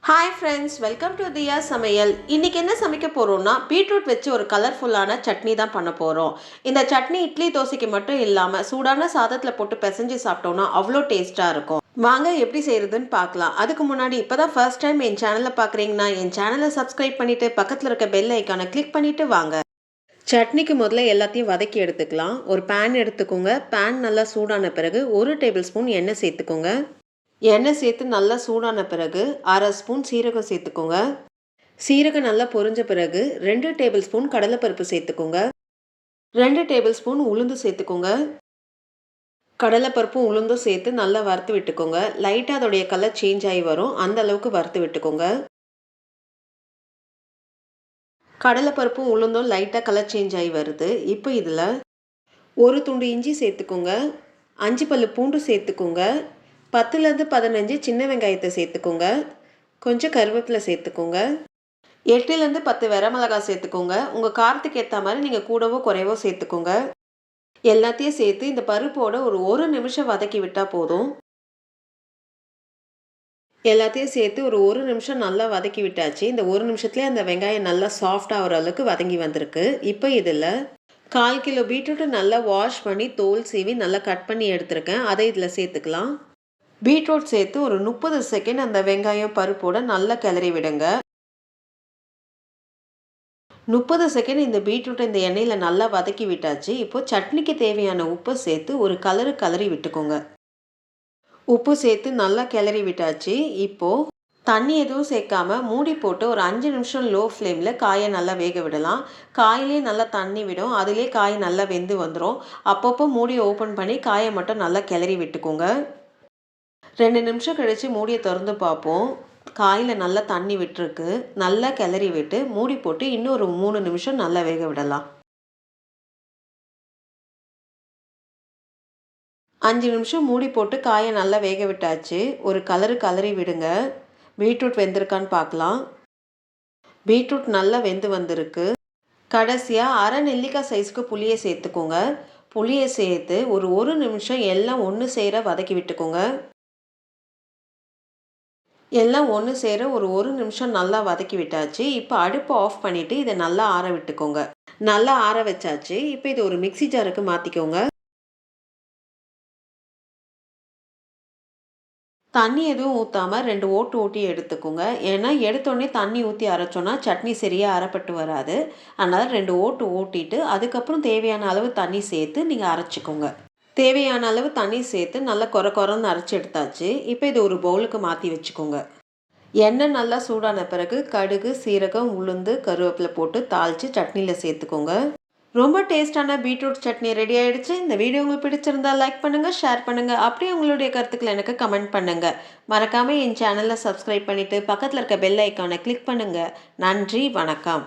Hi friends, welcome to Diya Samayal. இன்னைக்கு என்ன சமைக்க போறோம்னா பீட்ரூட் வச்சு ஒரு கலர்ஃபுல்லான சட்னி தான் பண்ண போறோம். இந்த சட்னி இட்லி தோசைக்கு மட்டும் இல்லாம சூடான சாதத்துல போட்டு பிசைஞ்சு சாப்பிட்டோம்னா அவ்வளோ டேஸ்டா இருக்கும். வாங்க எப்படி செய்யறதுன்னு பார்க்கலாம். அதுக்கு முன்னாடி இப்பதான் ஃபர்ஸ்ட் டைம் என் சேனலை பார்க்குறீங்கன்னா என் சேனலை சப்ஸ்கிரைப் பண்ணிட்டு பக்கத்துல இருக்க பெல் ஐக்கானை கிளிக் பண்ணிட்டு வாங்க. சட்னிக்கு முதல்ல எல்லாத்தையும் வதக்கி எடுத்துக்கலாம். ஒரு பேன் எடுத்துக்கோங்க. பேன் நல்லா சூடான பிறகு 1 டேபிள் ஸ்பூன் எண்ணெய் சேர்த்துக்கோங்க. எண்ணெய் சேர்த்து நல்லா சூடான பிறகு 1/2 ஸ்பூன் சீரகம் சேர்த்துக்கோங்க. சீரகம் நல்லா பொரிஞ்ச பிறகு 2 டேபிள் ஸ்பூன் கடலைப்பருப்பு சேர்த்துக்கோங்க. 2 டேபிள் ஸ்பூன் உளுந்து சேர்த்துக்கோங்க. கடலைப்பருப்பும் உளுந்தும் சேர்த்து நல்லா வறுத்து விட்டுக்கோங்க. லைட்டாக அதோடைய கலர் சேஞ்ச் ஆகி வரும், அந்த அளவுக்கு வறுத்து விட்டுக்கோங்க. கடலைப்பருப்பும் உளுந்தும் லைட்டாக கலர் சேஞ்ச் ஆகி வருது. இப்போ இதில் ஒரு துண்டு இஞ்சி சேர்த்துக்கோங்க. 5 பல்லு பூண்டு சேர்த்துக்கோங்க. 10லேருந்து 15 சின்ன வெங்காயத்தை சேர்த்துக்கோங்க. கொஞ்சம் கருவேப்பிலை சேர்த்துக்கோங்க. 8லேருந்து 10 வரமிளகாய் சேர்த்துக்கோங்க. உங்கள் காரத்துக்கு ஏற்ற மாதிரி நீங்கள் கூடவோ குறைவோ சேர்த்துக்கோங்க. எல்லாத்தையும் சேர்த்து இந்த பருப்போட ஒரு நிமிஷம் வதக்கி விட்டால் போதும். எல்லாத்தையும் சேர்த்து ஒரு நிமிஷம் நல்லா வதக்கி விட்டாச்சு. இந்த 1 நிமிஷத்துலேயே அந்த வெங்காயம் நல்லா சாஃப்ட் ஆகிற அளவுக்கு வதங்கி வந்திருக்கு. இப்போ இதில் 1/4 கிலோ பீட்ரூட்டை நல்லா வாஷ் பண்ணி தோல் சீவி நல்லா கட் பண்ணி எடுத்துருக்கேன். அதை இதில் சேர்த்துக்கலாம். பீட்ரூட் சேர்த்து ஒரு 30 செகண்ட் அந்த வெங்காயம் பருப்போட நல்லா கிளறி விடுங்க. 30 செகண்ட் இந்த பீட்ரூட்டை இந்த எண்ணெயில் நல்லா வதக்கி விட்டாச்சு. இப்போது சட்னிக்கு தேவையான உப்பை சேர்த்து ஒரு கலரி விட்டுக்கோங்க. உப்பு சேர்த்து நல்லா கிளறி விட்டாச்சு. இப்போது தண்ணி எதுவும் சேர்க்காம மூடி போட்டு ஒரு 5 நிமிஷம் லோ ஃப்ளேமில் காயை நல்லா வேக விடலாம். காயிலே நல்லா தண்ணி விடும், அதிலே காய் நல்லா வெந்து வந்துடும். அப்பப்போ மூடியை ஓப்பன் பண்ணி காயை மட்டும் நல்லா கிளறி விட்டுக்கோங்க. 2 நிமிஷம் கழித்து மூடியை திறந்து பார்ப்போம். காயில் நல்லா தண்ணி விட்டுருக்கு. நல்லா கிளறி விட்டு மூடி போட்டு இன்னும் ஒரு 3 நிமிஷம் நல்லா வேக விடலாம். 5 நிமிஷம் மூடி போட்டு காயை நல்லா வேக விட்டாச்சு. ஒரு கலரி விடுங்க. பீட்ரூட் வெந்திருக்கான்னு பார்க்கலாம். பீட்ரூட் நல்லா வெந்து வந்திருக்கு. கடைசியாக அரை நெல்லிக்காய் சைஸ்க்கு புளியை சேர்த்துக்கோங்க. புளியை சேர்த்து ஒரு நிமிஷம் எல்லாம் ஒன்று சேர வதக்கி விட்டுக்கோங்க. எல்லாம் ஒன்று சேர ஒரு நிமிஷம் நல்லா வதக்கி விட்டாச்சு. இப்போ அடுப்பை ஆஃப் பண்ணிவிட்டு இதை நல்லா ஆற விட்டுக்கோங்க. நல்லா ஆற வச்சாச்சு. இப்போ இது ஒரு மிக்ஸி ஜாருக்கு மாற்றிக்கோங்க. தண்ணி எதுவும் ஊற்றாமல் 2 ஓட்டு ஓட்டி எடுத்துக்கோங்க. ஏன்னா எடுத்தோடனே தண்ணி ஊற்றி அரைச்சோன்னா சட்னி சரியாக அரைப்பட்டு வராது. அதனால் 2 ஓட்டு ஓட்டிட்டு அதுக்கப்புறம் தேவையான அளவு தண்ணி சேர்த்து நீங்கள் அரைச்சிக்கோங்க. தேவையான அளவு தண்ணி சேர்த்து நல்லா கொரன்னு அரைச்சி எடுத்தாச்சு. இப்போ இது ஒரு பவுலுக்கு மாற்றி வச்சுக்கோங்க. எண்ணெய் நல்லா சூடான பிறகு கடுகு, சீரகம், உளுந்து, கருவேப்பிலை போட்டு தாளித்து சட்னியில் சேர்த்துக்கோங்க. ரொம்ப டேஸ்டான பீட்ரூட் சட்னி ரெடி ஆகிடுச்சு. இந்த வீடியோ உங்களுக்கு பிடிச்சிருந்தா லைக் பண்ணுங்கள், ஷேர் பண்ணுங்கள். அப்படியே உங்களுடைய கருத்துக்களை எனக்கு கமெண்ட் பண்ணுங்கள். மறக்காமல் என் சேனலை சப்ஸ்கிரைப் பண்ணிவிட்டு பக்கத்தில் இருக்க பெல் ஐக்கானை கிளிக் பண்ணுங்கள். நன்றி, வணக்கம்.